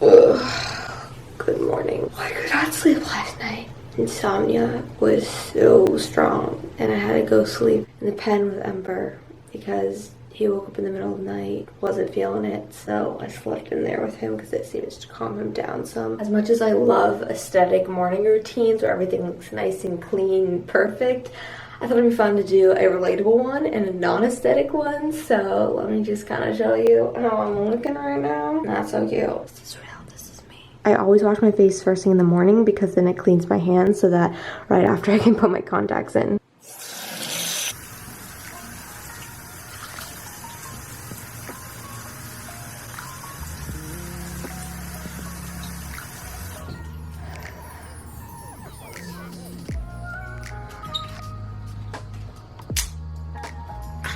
Ugh. Good morning. I could not sleep last night. Insomnia was so strong, and I had to go sleep in the pen with Ember because he woke up in the middle of the night, wasn't feeling it, so I slept in there with him because it seems to calm him down some. As much as I love aesthetic morning routines where everything looks nice and clean, perfect, I thought it'd be fun to do a relatable one and a non-aesthetic one, so let me just kind of show you how I'm looking right now. Not so cute. This is real. This is me. I always wash my face first thing in the morning because then it cleans my hands so that right after I can put my contacts in.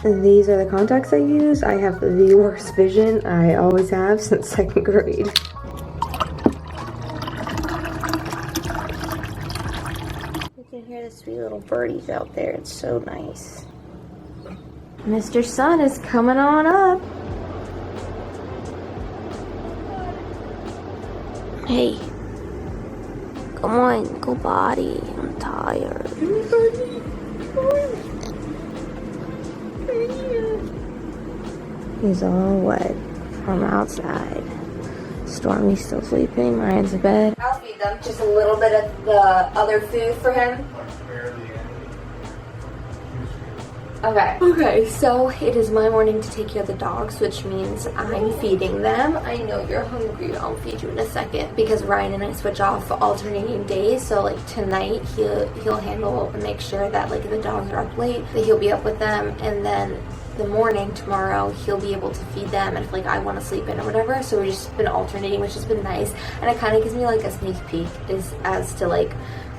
These are the contacts I use. I have the worst vision. I always have since second grade. You can hear the sweet little birdies out there. It's so nice. Mr. Sun is coming on up. Hey. Come on, go potty. I'm tired. He's all wet from outside. Stormy's still sleeping. Ryan's in bed. I'll feed them just a little bit of the other food for him. Okay, so it is my morning to take care of the dogs, which means I'm feeding them. I know you're hungry. I'll feed you in a second because Ryan and I switch off alternating days. So like tonight he'll handle and make sure that like if the dogs are up late that he'll be up with them, and then the morning tomorrow he'll be able to feed them and if like I want to sleep in or whatever. So we've just been alternating, which has been nice, and it kind of gives me like a sneak peek as to like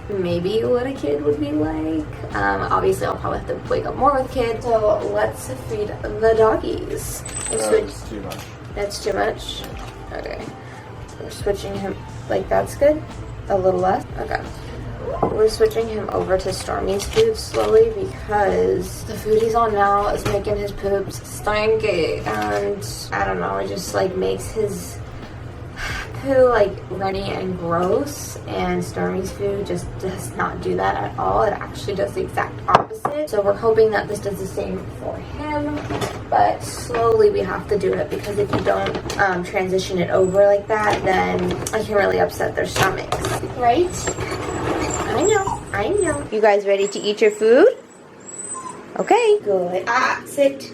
maybe what a kid would be like. Obviously I'll probably have to wake up more with kids, so let's feed the doggies. That's too much. That's too much? Okay. We're switching him, like that's good? A little less? Okay. We're switching him over to Stormy's food slowly because the food he's on now is making his poops stinky, and I don't know, it just like makes his poo like runny and gross, and Stormy's food just does not do that at all. It actually does the exact opposite. So we're hoping that this does the same for him, but slowly we have to do it because if you don't transition it over like that, then it can really upset their stomachs. Right? I know. You guys ready to eat your food? Okay. Good. Sit.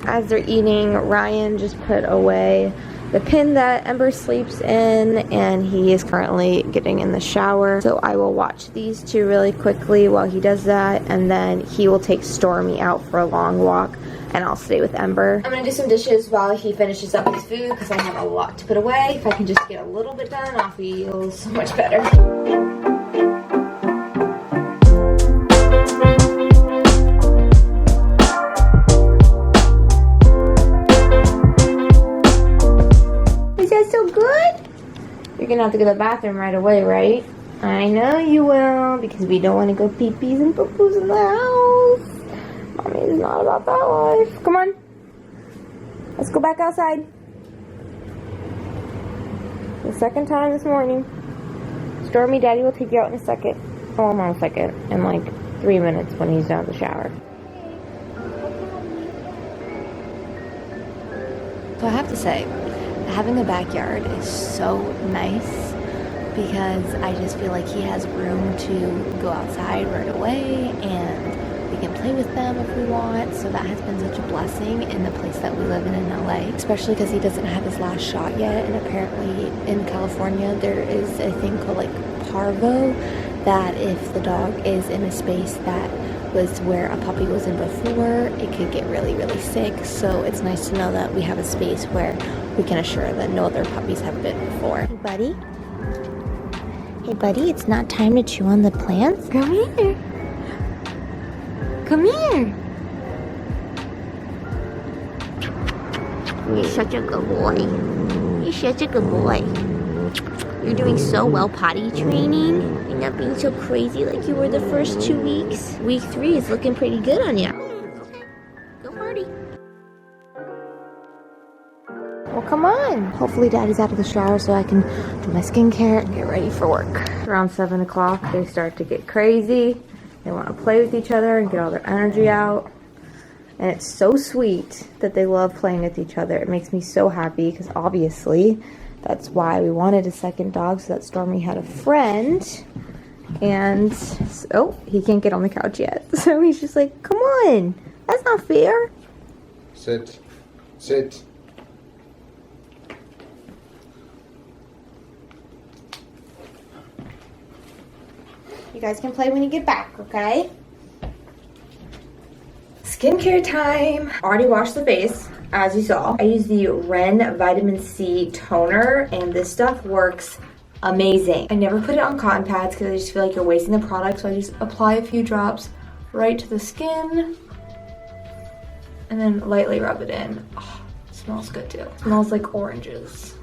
As they're eating, Ryan just put away the pin that Ember sleeps in, and he is currently getting in the shower. So I will watch these two really quickly while he does that, and then he will take Stormy out for a long walk, and I'll stay with Ember. I'm gonna do some dishes while he finishes up his food because I have a lot to put away. If I can just get a little bit done, I'll feel so much better. So good? You're gonna have to go to the bathroom right away, right? I know you will, because we don't want to go pee-pees and poo-poos in the house. Mommy's not about that life. Come on. Let's go back outside. The second time this morning. Stormy, Daddy will take you out in a second. Oh, not a second. In like 3 minutes when he's done with the shower. So I have to say, having a backyard is so nice because I just feel like he has room to go outside right away and we can play with them if we want. So that has been such a blessing in the place that we live in LA, especially because he doesn't have his last shot yet, and apparently in California there is a thing called like parvo, that if the dog is in a space that was where a puppy was in before, it could get really, really sick. So it's nice to know that we have a space where we can assure that no other puppies have been before. Hey, buddy. Hey, buddy, it's not time to chew on the plants. Come here. Come here. You're such a good boy. You're such a good boy. You're doing so well potty training. You're not being so crazy like you were the first 2 weeks. Week 3 is looking pretty good on you. Okay, go party. Well, come on. Hopefully Daddy's out of the shower so I can do my skincare and get ready for work. Around 7 o'clock, they start to get crazy. They want to play with each other and get all their energy out. And it's so sweet that they love playing with each other. It makes me so happy because obviously that's why we wanted a second dog, so that Stormy had a friend. And, oh, he can't get on the couch yet. So he's just like, come on. That's not fair. Sit. Sit. You guys can play when you get back, okay? Skincare time. Already washed the face, as you saw. I use the Ren Vitamin C toner, and this stuff works amazing. I never put it on cotton pads because I just feel like you're wasting the product, so I just apply a few drops right to the skin and then lightly rub it in. Oh, it smells good too. It smells like oranges.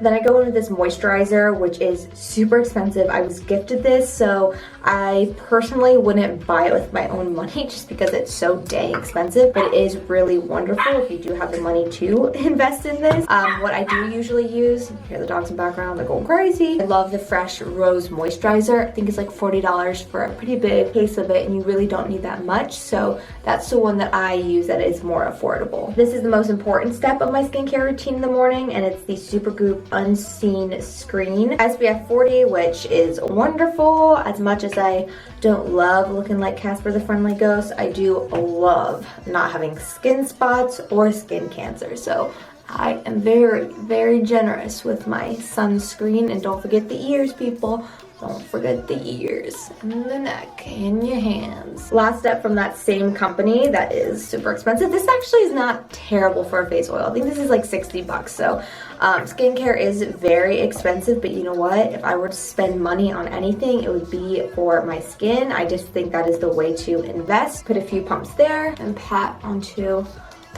Then I go into this moisturizer, which is super expensive. I was gifted this, so I personally wouldn't buy it with my own money just because it's so dang expensive, but it is really wonderful if you do have the money to invest in this. What I do usually use, you hear the dogs in the background, they're going crazy. I love the Fresh Rose Moisturizer. I think it's like $40 for a pretty big case of it, and you really don't need that much, so that's the one that I use that is more affordable. This is the most important step of my skincare routine in the morning, and it's the Supergoop Unseen Screen SPF 40, which is wonderful. As much as I don't love looking like Casper the Friendly Ghost, I do love not having skin spots or skin cancer. So I am very, very generous with my sunscreen. And don't forget the ears, people. Don't forget the ears and the neck and your hands. Last step from that same company that is super expensive. This actually is not terrible for a face oil. I think this is like 60 bucks. So skincare is very expensive, but you know what? If I were to spend money on anything, it would be for my skin. I just think that is the way to invest. Put a few pumps there and pat onto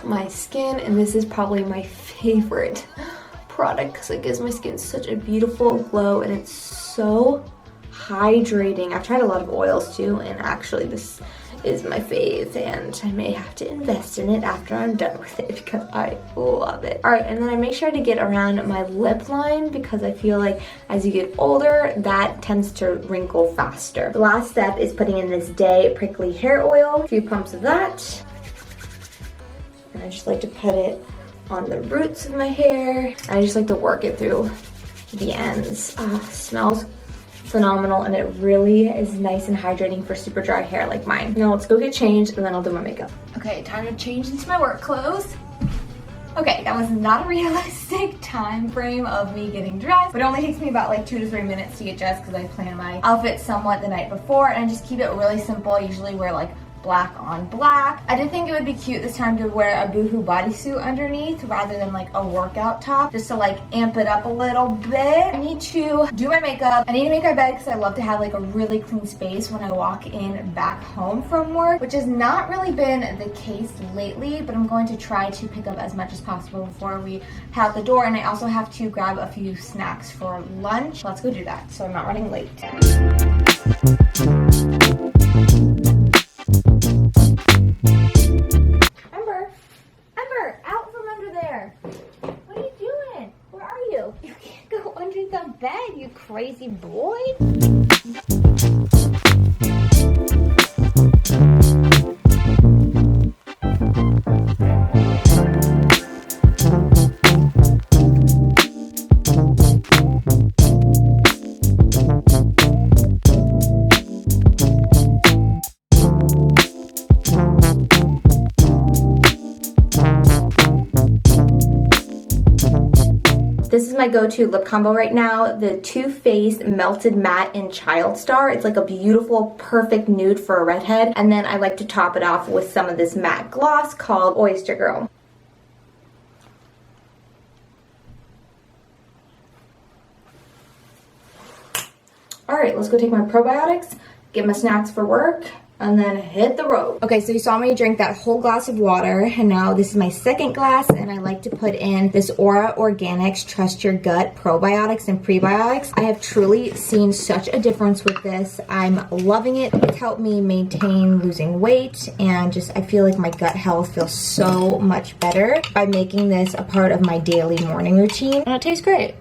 my skin. And this is probably my favorite product because it gives my skin such a beautiful glow, and it's so hydrating. I've tried a lot of oils too, and actually this is my fave, and I may have to invest in it after I'm done with it because I love it. All right, and then I make sure to get around my lip line because I feel like as you get older, that tends to wrinkle faster. The last step is putting in this Day Prickly Hair Oil, a few pumps of that, and I just like to put it on the roots of my hair. I just like to work it through the ends. Smells phenomenal, and it really is nice and hydrating for super dry hair like mine. Now let's go get changed and then I'll do my makeup. Okay, time to change into my work clothes. Okay, that was not a realistic time frame of me getting dressed, but it only takes me about like 2 to 3 minutes to get dressed because I plan my outfit somewhat the night before, and I just keep it really simple. I usually wear like black on black. I did think it would be cute this time to wear a boohoo bodysuit underneath rather than like a workout top, just to like amp it up a little bit. I need to do my makeup. I need to make my bed because I love to have like a really clean space when I walk in back home from work, which has not really been the case lately, but I'm going to try to pick up as much as possible before we head out the door. And I also have to grab a few snacks for lunch. Let's go do that so I'm not running late. Ember, out from under there. What are you doing? Where are you? You can't go under the bed, you crazy boy. This is my go-to lip combo right now, the Too Faced Melted Matte in Child Star. It's like a beautiful, perfect nude for a redhead. And then I like to top it off with some of this matte gloss called Oyster Girl. All right, let's go take my probiotics, get my snacks for work, and then hit the road. Okay, so you saw me drink that whole glass of water, and now this is my second glass, and I like to put in this Aura Organics Trust Your Gut probiotics and prebiotics. I have truly seen such a difference with this. I'm loving it. It's helped me maintain losing weight, and just I feel like my gut health feels so much better by making this a part of my daily morning routine, and it tastes great.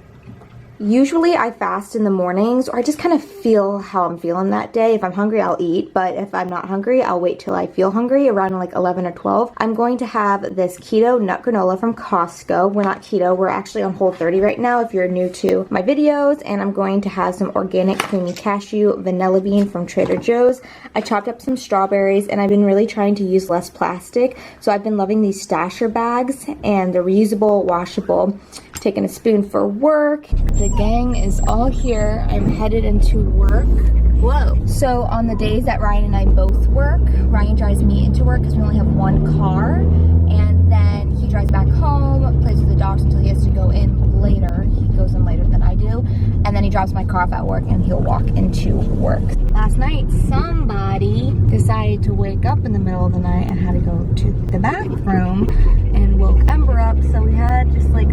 Usually I fast in the mornings, or I just kind of feel how I'm feeling that day. If I'm hungry, I'll eat, but if I'm not hungry, I'll wait till I feel hungry around like 11 or 12. I'm going to have this keto nut granola from Costco. We're not keto, we're actually on Whole30 right now if you're new to my videos, and I'm going to have some organic creamy cashew vanilla bean from Trader Joe's. I chopped up some strawberries, and I've been really trying to use less plastic, so I've been loving these stasher bags, and they're reusable, washable. Taking a spoon for work. The gang is all here. I'm headed into work. Whoa. So on the days that Ryan and I both work, Ryan drives me into work because we only have one car, and then he drives back home, plays with the dogs until he has to go in later. He goes in later than I do, and then he drops my car off at work and he'll walk into work. Last night, somebody decided to wake up in the middle of the night and had to go to the bathroom and woke Ember up, so we had just like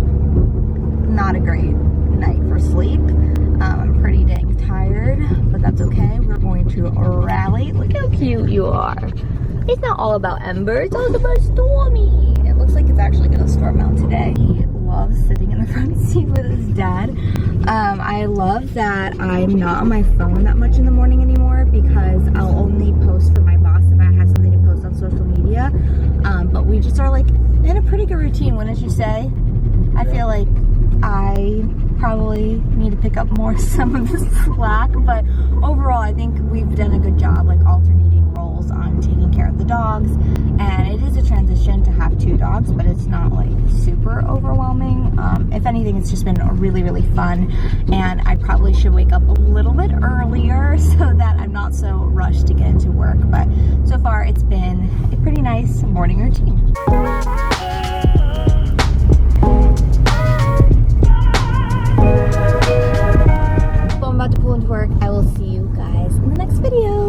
not a great night for sleep. I'm pretty dang tired, but that's okay. We're going to rally. Look how cute you are. It's not all about Ember, it's all about Stormy. It looks like it's actually gonna storm out today. He loves sitting in the front seat with his dad. I love that I'm not on my phone that much in the morning anymore, because I'll only post for my boss if I have something to post on social media. But we just are like in a pretty good routine, wouldn't you say? I feel like I probably need to pick up more some of the slack, but overall I think we've done a good job like alternating roles on taking care of the dogs, and it is a transition to have 2 dogs, but it's not like super overwhelming. If anything, it's just been really, really fun, and I probably should wake up a little bit earlier so that I'm not so rushed to get into work, but so far it's been a pretty nice morning routine. I'm about to pull into work. I will see you guys in the next video.